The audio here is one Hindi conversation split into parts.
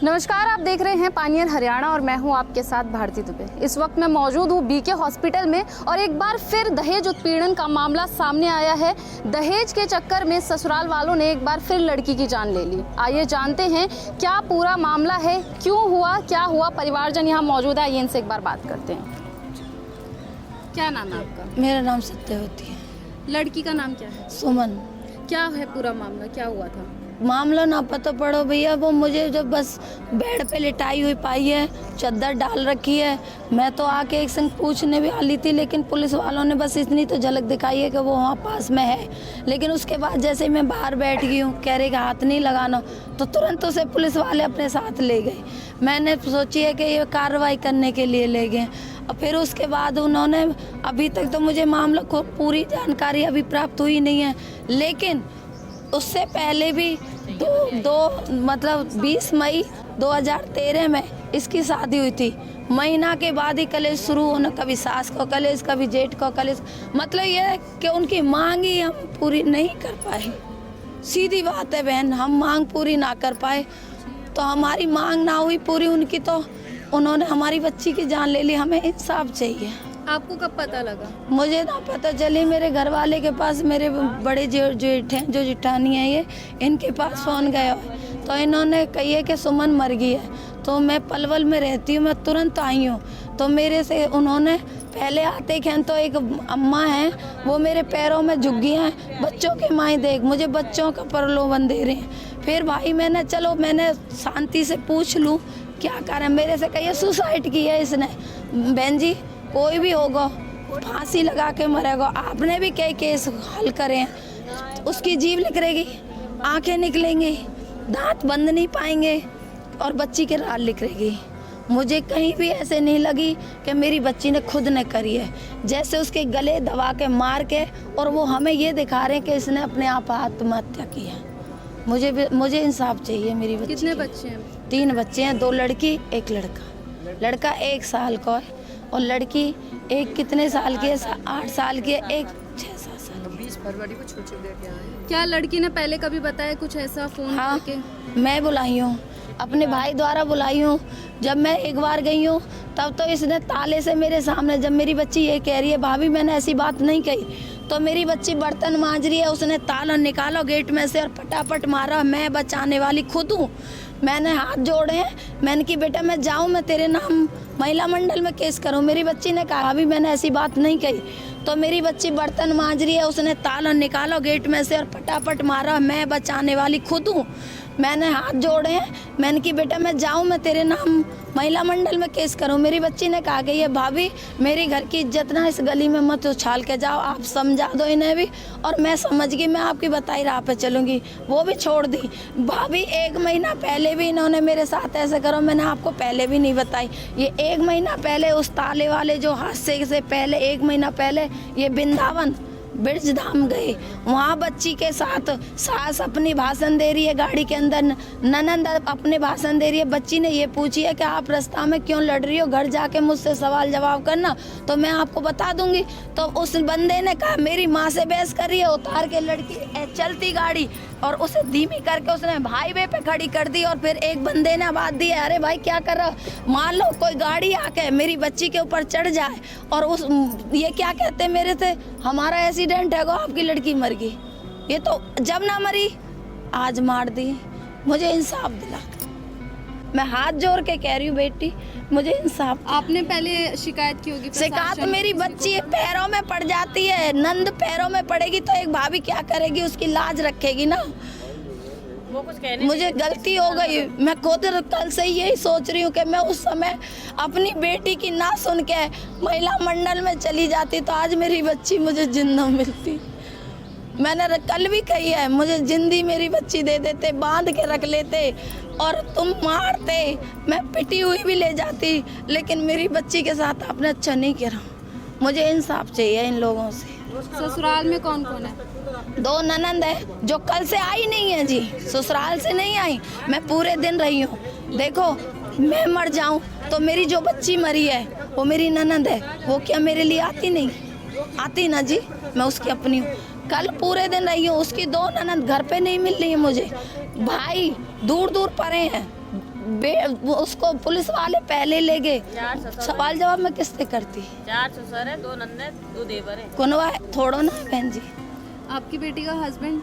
नमस्कार, आप देख रहे हैं पानियर हरियाणा और मैं हूं आपके साथ भारती दुबे। इस वक्त मैं मौजूद हूं बीके हॉस्पिटल में और एक बार फिर दहेज उत्पीड़न का मामला सामने आया है। दहेज के चक्कर में ससुराल वालों ने एक बार फिर लड़की की जान ले ली। आइए जानते हैं क्या पूरा मामला है, क्यों हुआ, क्या हुआ। परिवारजन यहाँ मौजूद है, आइए इनसे एक बार बात करते हैं। क्या नाम है आपका? मेरा नाम सत्यवती है। लड़की का नाम क्या है? सुमन। क्या है पूरा मामला, क्या हुआ था? मामला ना पता पड़ो भैया, वो मुझे जब बस बेड पे लिटाई हुई पाई है, चादर डाल रखी है। मैं तो आके एक संग पूछने भी वाली थी, लेकिन पुलिस वालों ने बस इतनी तो झलक दिखाई है कि वो वहाँ पास में है। लेकिन उसके बाद जैसे मैं बाहर बैठ गई हूँ, कह रहे कि हाथ नहीं लगाना, तो तुरंत उसे पुलिस वाले अपने साथ ले गए। मैंने सोची है कि ये कार्रवाई करने के लिए ले गए। और फिर उसके बाद उन्होंने, अभी तक तो मुझे मामला को पूरी जानकारी अभी प्राप्त हुई नहीं है, लेकिन उससे पहले भी मतलब 20 मई 2013 में इसकी शादी हुई थी। महीना के बाद ही कलेश शुरू होना, कभी सास को कलेश, कभी जेठ को कलेश। मतलब ये है कि उनकी मांग ही हम पूरी नहीं कर पाए। सीधी बात है बहन, हम मांग पूरी ना कर पाए तो हमारी मांग ना हुई पूरी उनकी, तो उन्होंने हमारी बच्ची की जान ले ली। हमें इंसाफ चाहिए। आपको कब पता लगा? मुझे ना पता चली, मेरे घर वाले के पास, मेरे बड़े जेठ हैं, जो जिठानी है ये, इनके पास फ़ोन गया तो इन्होंने कही है कि सुमन मर गई है। तो मैं पलवल में रहती हूँ, मैं तुरंत आई हूँ। तो मेरे से उन्होंने पहले आते खेन तो एक अम्मा हैं, वो मेरे पैरों में झुक गई हैं, बच्चों के माई देख, मुझे बच्चों का प्रलोभन दे रहे हैं। फिर भाई मैंने शांति से पूछ लूँ क्या कारण, मेरे से कहिए सुसाइड की है इसने। बहन जी, कोई भी होगा फांसी लगा के मरेगा। आपने भी कई केस हल करे हैं, उसकी जीभ निकलेगी, आंखें निकलेंगी, दांत बंद नहीं पाएंगे और बच्ची के राल निकलेगी। मुझे कहीं भी ऐसे नहीं लगी कि मेरी बच्ची ने खुद ने करी है, जैसे उसके गले दबा के मार के, और वो हमें ये दिखा रहे हैं कि इसने अपने आप आत्महत्या की है। मुझे इंसाफ चाहिए मेरी बच्ची। कितने बच्चे हैं? 3 बच्चे हैं, 2 लड़की 1 लड़का। लड़का 1 साल का है और लड़की एक कितने साल की है, 8 साल की है, एक 6-7 साल की। 20 फरवरी को छुट्टी लेके आए। क्या लड़की ने पहले कभी बताया कुछ ऐसा फोन हाँ, करके? मैं बुलाई हूँ, अपने भाई द्वारा बुलाई हूँ। जब मैं एक बार गई हूँ तब तो इसने ताले से मेरे सामने, जब मेरी बच्ची ये कह रही है भाभी मैंने ऐसी बात नहीं कही, तो मेरी बच्ची बर्तन मांज रही है, उसने ताला निकाला गेट में से और फटाफट मारा। मैं बचाने वाली खुद हूँ। मैंने हाथ जोड़े हैं, मैंने कि बेटा मैं जाऊँ, मैं तेरे नाम महिला मंडल में केस करूँ। मेरी बच्ची ने कहा अभी मैंने ऐसी बात नहीं कही। तो मेरी बच्ची बर्तन मांज रही है, उसने ताला निकाला गेट में से और फटाफट मारा। मैं बचाने वाली खुद हूँ। मैंने हाथ जोड़े हैं, मैंने कि बेटा मैं जाऊँ, मैं तेरे नाम महिला मंडल में केस करूं। मेरी बच्ची ने कहा कि ये भाभी मेरी घर की इज्जत ना इस गली में मत उछाल के जाओ, आप समझा दो इन्हें भी। और मैं समझ गई, मैं आपकी बताई राह पे चलूंगी। वो भी छोड़ दी। भाभी 1 महीना पहले भी इन्होंने मेरे साथ ऐसे करो, मैंने आपको पहले भी नहीं बताई। ये 1 महीना पहले उस ताले वाले जो हादसे से पहले 1 महीना पहले ये वृंदावन ब्रिज धाम गए, वहाँ बच्ची के साथ सास अपनी भाषण दे रही है गाड़ी के अंदर, ननंद अपने भाषण दे रही है। बच्ची ने ये पूछी है कि आप रास्ता में क्यों लड़ रही हो, घर जाके मुझसे सवाल जवाब करना तो मैं आपको बता दूंगी। तो उस बंदे ने कहा मेरी माँ से बहस कर रही है, उतार के लड़की चलती गाड़ी और उसे धीमी करके उसने हाईवे पे खड़ी कर दी। और फिर एक बंदे ने आवाज दी, अरे भाई क्या कर रहा, मान लो कोई गाड़ी आके मेरी बच्ची के ऊपर चढ़ जाए और उस ये क्या कहते मेरे से, हमारा एक्सीडेंट है, आपकी लड़की मर गई। ये तो जब ना मरी आज मार दी। मुझे इंसाफ दिला, मैं हाथ जोड़ के कह रही हूँ बेटी मुझे इंसाफ। आपने पहले शिकायत की होगी? शिकायत मेरी बच्ची पैरों में पड़ जाती है, नंद पैरों में पड़ेगी तो एक भाभी क्या करेगी, उसकी लाज रखेगी ना। वो कुछ कहने मुझे गलती हो गई, मैं खुद कल से यही सोच रही हूँ कि मैं उस समय अपनी बेटी की ना सुन के महिला मंडल में चली जाती तो आज मेरी बच्ची मुझे जिंदा मिलती। मैंने कल भी कही है, मुझे जिंदी मेरी बच्ची दे देते, बांध के रख लेते और तुम मारते, मैं पिटी हुई भी ले जाती, लेकिन मेरी बच्ची के साथ आपने अच्छा नहीं किया। मुझे इंसाफ चाहिए इन लोगों से। ससुराल में कौन कौन है? 2 ननंद है जो कल से आई नहीं है जी, ससुराल से नहीं आई, मैं पूरे दिन रही हूँ। देखो मैं मर जाऊँ तो मेरी जो बच्ची मरी है वो मेरी ननंद है, वो क्या मेरे लिए आती नहीं? आती ना जी, मैं उसकी अपनी हूँ। कल पूरे दिन रही हूँ, उसकी 2 ननंद घर पे नहीं मिल रही है मुझे। भाई दूर दूर पड़े हैं, उसको पुलिस वाले पहले ले गए। 4 ससुर सवाल जवाब मैं किससे करती? 4 ससुर है, 2 नन्ने 2 देवर है। कुनवा है, थोड़ो ना है बहन जी। आपकी बेटी का हस्बैंड?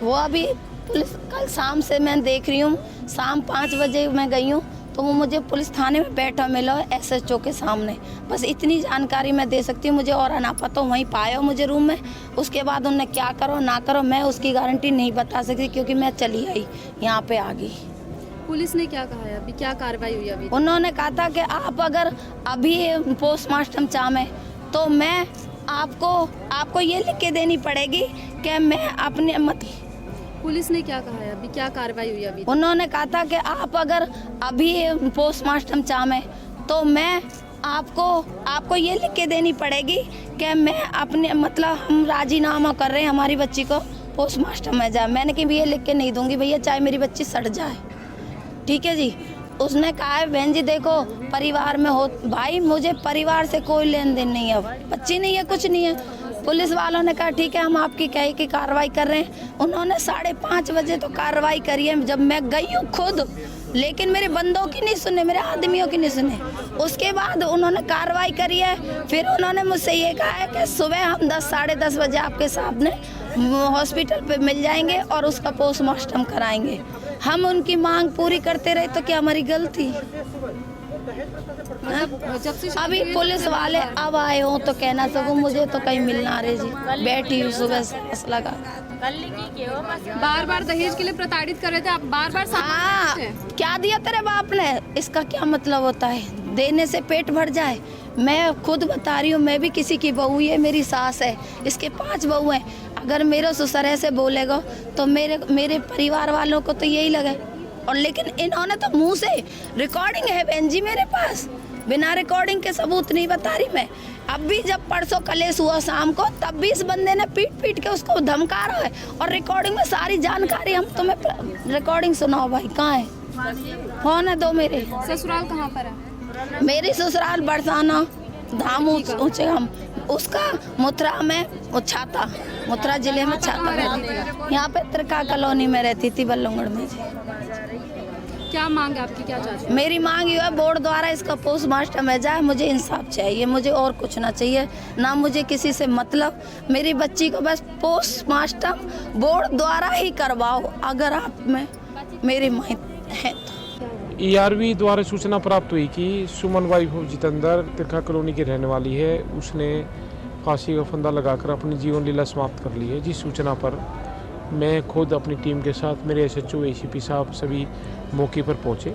वो अभी पुलिस कल शाम से मैं देख रही हूँ, शाम 5 बजे मैं गई हूँ तो वो मुझे पुलिस थाने में बैठा मिला SHO के सामने। बस इतनी जानकारी मैं दे सकती हूँ, मुझे और अनापा तो वहीं पाया मुझे रूम में। उसके बाद उन्होंने क्या करो ना करो मैं उसकी गारंटी नहीं बता सकती, क्योंकि मैं चली आई यहाँ पे आ गई। पुलिस ने क्या कहा है अभी, क्या कार्रवाई हुई अभी? उन्होंने कहा था कि आप अगर अभी पोस्टमार्टम चाहें तो मैं आपको ये लिख के देनी पड़ेगी कि मैं अपने पुलिस ने क्या कहा है अभी, क्या कार्रवाई हुई अभी? उन्होंने कहा था कि आप अगर अभी पोस्टमार्टम चाहें तो मैं आपको ये लिख के देनी पड़ेगी कि मैं अपने हम राजीनामा कर रहे हैं हमारी बच्ची को पोस्टमार्टम में जाए। मैंने कि ये लिख के नहीं दूंगी भैया, चाहे मेरी बच्ची सड़ जाए। ठीक है जी। उसने कहा है बहन जी देखो परिवार में हो, भाई मुझे परिवार से कोई लेन देन नहीं है, अब बच्ची नहीं है, कुछ नहीं है। पुलिस वालों ने कहा ठीक है हम आपकी कहे की कार्रवाई कर रहे हैं। उन्होंने 5:30 बजे तो कार्रवाई करी है जब मैं गई हूँ खुद, लेकिन मेरे बंदों की नहीं सुने, मेरे आदमियों की नहीं सुने। उसके बाद उन्होंने कार्रवाई करी है। फिर उन्होंने मुझसे ये कहा है कि सुबह हम 10 साढ़े 10 बजे आपके सामने हॉस्पिटल पे मिल जाएंगे और उसका पोस्टमार्टम कराएंगे। हम उनकी मांग पूरी करते रहे तो क्या हमारी गलती? जब से अभी पुलिस वाले अब आए हो तो कहना सकूं, मुझे तो कहीं मिलना रहे जी। बैठी हूँ सुबह से असला का। कल की हो बस। बार बार दहेज के लिए प्रताड़ित कर रहे थे आप, बार बार हाँ, क्या दिया तेरे बाप ने? इसका क्या मतलब होता है? देने से पेट भर जाए? मैं खुद बता रही हूँ, मैं भी किसी की बहू, ये मेरी सास है, इसके 5 बहू हैं। अगर मेरा ससुर ऐसे बोलेगा तो मेरे परिवार वालों को तो यही लगे। और लेकिन इन्होंने तो मुंह से रिकॉर्डिंग है बहन जी मेरे पास, बिना रिकॉर्डिंग के सबूत नहीं बता रही मैं। अब भी जब परसों कलेश हुआ शाम को, तब भी इस बंदे ने पीट के उसको धमका रहा है और रिकॉर्डिंग में सारी जानकारी। हम तुम्हें रिकॉर्डिंग सुनाओ भाई, कहाँ है? फोन है 2 मेरे। ससुराल कहाँ पर है? मेरी ससुराल बरसाना धाम ऊंचे हम, उसका मुथरा में छाता, मुथरा जिले में छाता रहती। यहाँ पे त्रिका कॉलोनी में रहती थी बल्लुंगड़ में जी। क्या मांग है आपकी, क्या चाहते हैं? मेरी मांग ये है बोर्ड द्वारा इसका पोस्टमार्टम में जाए। मुझे इंसाफ चाहिए, मुझे और कुछ ना चाहिए, ना मुझे किसी से मतलब। मेरी बच्ची को बस पोस्टमार्टम बोर्ड द्वारा ही करवाओ, अगर आप में मेरी माँ है तो। ERV द्वारा सूचना प्राप्त हुई कि सुमन वाइफ ऑफ जितेंद्र तिरखा कॉलोनी की रहने वाली है। उसने फांसी का फंदा लगाकर अपनी जीवन लीला समाप्त कर ली है। जिस सूचना पर मैं खुद अपनी टीम के साथ, मेरे SHO ACP साहब सभी मौके पर पहुंचे।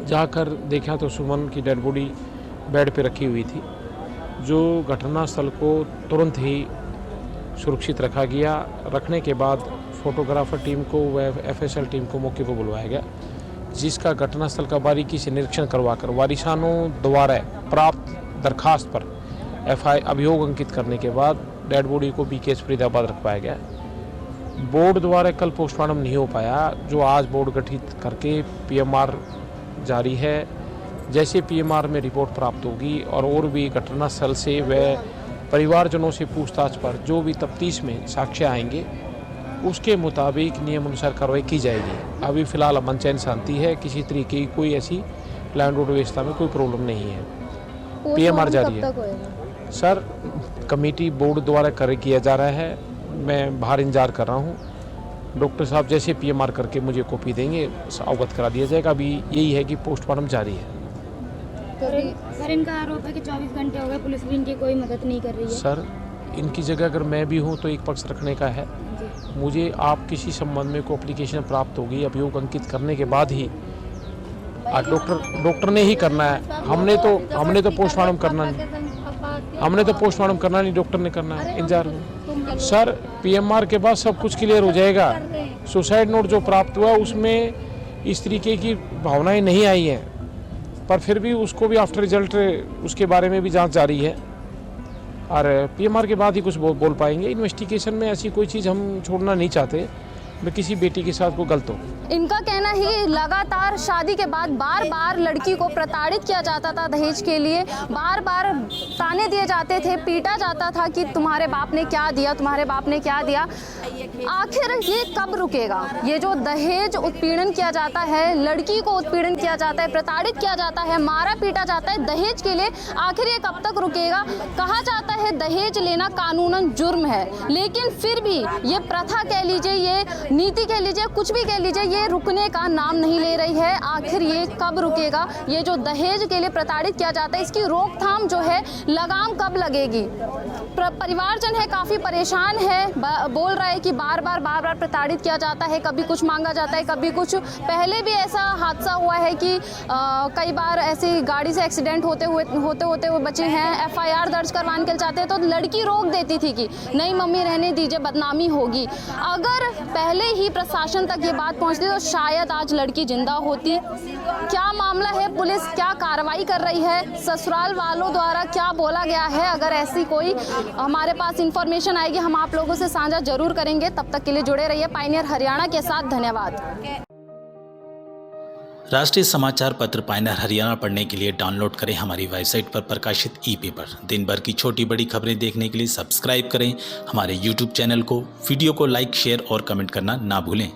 जाकर देखा तो सुमन की डेड बॉडी बेड पर रखी हुई थी। जो घटनास्थल को तुरंत ही सुरक्षित रखा गया। रखने के बाद फोटोग्राफर टीम को व FSL टीम को मौके पर बुलवाया गया, जिसका घटनास्थल का बारीकी से निरीक्षण करवाकर वारिसानों द्वारा प्राप्त दरखास्त पर अभियोग अंकित करने के बाद डेड बॉडी को BKS फरीदाबाद रखवाया गया। बोर्ड द्वारा कल पोस्टमार्टम नहीं हो पाया, जो आज बोर्ड गठित करके PMR जारी है। जैसे PMR में रिपोर्ट प्राप्त होगी और भी घटनास्थल से व परिवारजनों से पूछताछ पर जो भी तफ्तीश में साक्ष्य आएंगे उसके मुताबिक नियम अनुसार कार्रवाई की जाएगी। अभी फ़िलहाल अमन चैन शांति है, किसी तरीके की कोई ऐसी लैंड रोड व्यवस्था में कोई प्रॉब्लम नहीं है। PMR जारी है सर, कमेटी बोर्ड द्वारा किया जा रहा है। मैं बाहर इंतजार कर रहा हूँ। डॉक्टर साहब जैसे PMR करके मुझे कॉपी देंगे, अवगत करा दिया जाएगा। अभी यही है कि पोस्टमार्टम जारी है। सर इनका आरोप है कि 24 घंटे हो गए पुलिस भी इनकी कोई मदद नहीं कर रही है। सर इनकी जगह अगर मैं भी हूँ तो एक पक्ष रखने का है। मुझे आप किसी संबंध में कोई एप्लीकेशन प्राप्त होगी, अभियोग अंकित करने के बाद ही डॉक्टर ने ही करना है। हमने तो पोस्टमार्टम करना नहीं, डॉक्टर ने करना है। इंतजार में सर, PMR के बाद सब कुछ क्लियर हो जाएगा। सुसाइड नोट जो प्राप्त हुआ उसमें इस तरीके की भावनाएं नहीं आई हैं, पर फिर भी उसको भी आफ्टर रिजल्ट उसके बारे में भी जांच जारी है और PMR के बाद ही कुछ बोल पाएंगे। इन्वेस्टिगेशन में ऐसी कोई चीज़ हम छोड़ना नहीं चाहते। मैं किसी बेटी के साथ को गलत हो। इनका कहना है कि लगातार शादी के बाद बार बार लड़की को प्रताड़ित किया जाता था दहेज के लिए, बार बार ताने दिए जाते थे, पीटा जाता था कि तुम्हारे बाप ने क्या दिया, तुम्हारे बाप ने क्या दिया। आखिर ये कब रुकेगा? ये जो दहेज उत्पीड़न किया जाता है, लड़की को उत्पीड़न किया जाता है, प्रताड़ित किया जाता है, मारा पीटा जाता है दहेज के लिए, आखिर ये कब तक रुकेगा? कहा जाता है दहेज लेना कानूनन जुर्म है, लेकिन फिर भी ये प्रथा कह लीजिए, ये नीति कह लीजिए, कुछ भी कह लीजिए, ये रुकने का नाम नहीं ले रही है। आखिर ये कब रुकेगा? ये जो दहेज के लिए प्रताड़ित किया जाता है, इसकी रोकथाम जो है, लगाम कब लगेगी? परिवारजन है काफ़ी परेशान है, बोल रहा है कि बार बार प्रताड़ित किया जाता है, कभी कुछ मांगा जाता है, कभी कुछ। पहले भी ऐसा हादसा हुआ है कि कई बार ऐसी गाड़ी से एक्सीडेंट होते हुए बचे हैं, FIR दर्ज करवाने के लिए चाहते हैं तो लड़की रोक देती थी कि नहीं मम्मी रहने दीजिए, बदनामी होगी। अगर पहले ही प्रशासन तक ये बात पहुंचती तो शायद आज लड़की जिंदा होती। क्या मामला है? पुलिस क्या कार्रवाई कर रही है? ससुराल वालों द्वारा क्या बोला गया है? अगर ऐसी कोई हमारे पास इंफॉर्मेशन आएगी हम आप लोगों से साझा जरूर करेंगे। तब तक के लिए जुड़े रहिए पायनियर हरियाणा के साथ। धन्यवाद। राष्ट्रीय समाचार पत्र पायनियर हरियाणा पढ़ने के लिए डाउनलोड करें हमारी वेबसाइट पर प्रकाशित ई-पेपर। दिन भर की छोटी बड़ी खबरें देखने के लिए सब्सक्राइब करें हमारे YouTube चैनल को। वीडियो को लाइक, शेयर और कमेंट करना ना भूलें।